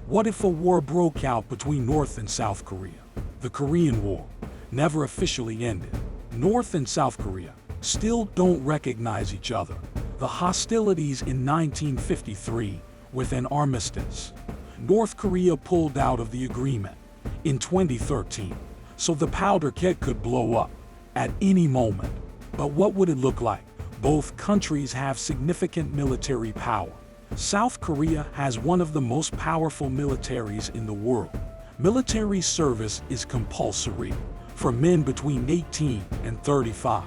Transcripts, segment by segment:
What if a war broke out between North and South Korea? The Korean War never officially ended. North and South Korea still don't recognize each other. The hostilities in 1953 with an armistice. North Korea pulled out of the agreement in 2013, so the powder keg could blow up at any moment. But what would it look like? Both countries have significant military power. South Korea has one of the most powerful militaries in the world. Military service is compulsory for men between 18 and 35.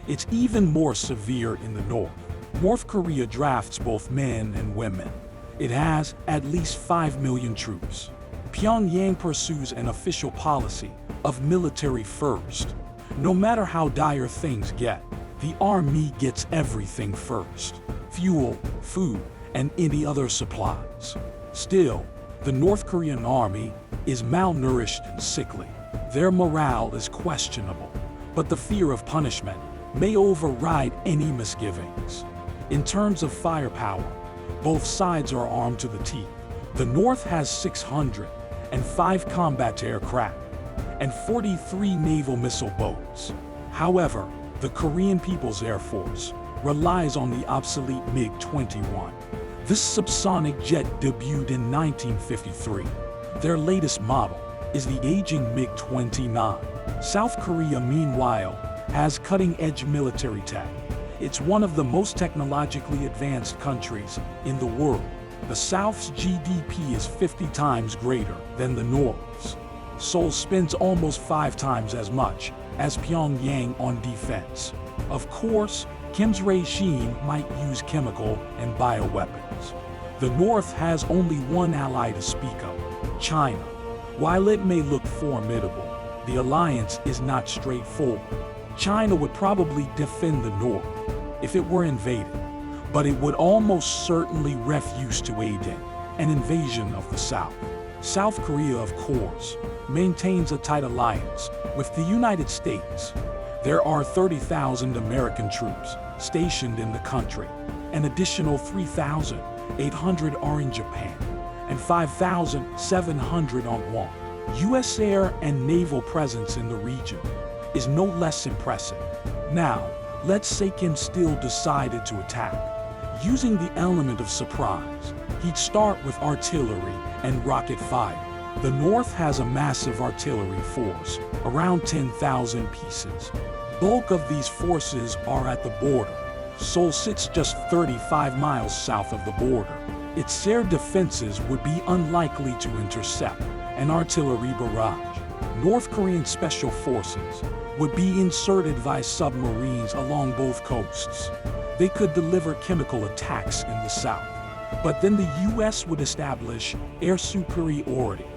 It's even more severe in the north. North Korea drafts both men and women. It has at least 5 million troops. Pyongyang pursues an official policy of military first. No matter how dire things get, the army gets everything first: fuel, food, and any other supplies. Still, the North Korean army is malnourished and sickly. Their morale is questionable, but the fear of punishment may override any misgivings. In terms of firepower, both sides are armed to the teeth. The North has 605 combat aircraft and 43 naval missile boats. However, the Korean People's Air Force relies on the obsolete MiG-21. This subsonic jet debuted in 1953. Their latest model is the aging MiG-29. South Korea, meanwhile, has cutting-edge military tech. It's one of the most technologically advanced countries in the world. The South's GDP is 50 times greater than the North's. Seoul spends almost 5 times as much as Pyongyang on defense. Of course, Kim's regime might use chemical and bioweapons. The North has only one ally to speak of: China. While it may look formidable, the alliance is not straightforward. China would probably defend the North if it were invaded, but it would almost certainly refuse to aid in an invasion of the South. South Korea, of course, maintains a tight alliance with the United States. There are 30,000 American troops stationed in the country. An additional 3,800 are in Japan, and 5,700 on Guam. U.S. air and naval presence in the region is no less impressive. Now, let's say Kim still decided to attack. Using the element of surprise, he'd start with artillery and rocket fire. The North has a massive artillery force, around 10,000 pieces. Bulk of these forces are at the border. Seoul sits just 35 miles south of the border. Its air defenses would be unlikely to intercept an artillery barrage. North Korean special forces would be inserted via submarines along both coasts. They could deliver chemical attacks in the south, but then the U.S. would establish air superiority.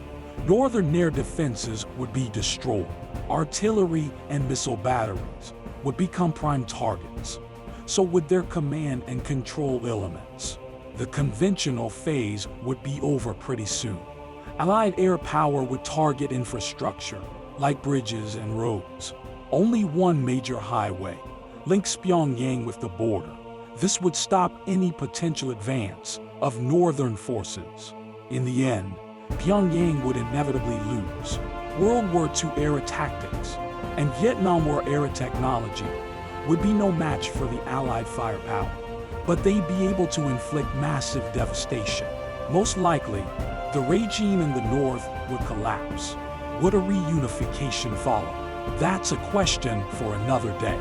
Northern air defenses would be destroyed. Artillery and missile batteries would become prime targets. So would their command and control elements. The conventional phase would be over pretty soon. Allied air power would target infrastructure, like bridges and roads. Only one major highway links Pyongyang with the border. This would stop any potential advance of northern forces. In the end, Pyongyang would inevitably lose. World War II era tactics and Vietnam War era technology would be no match for the Allied firepower, but they'd be able to inflict massive devastation. Most likely, the regime in the North would collapse. Would a reunification follow? That's a question for another day.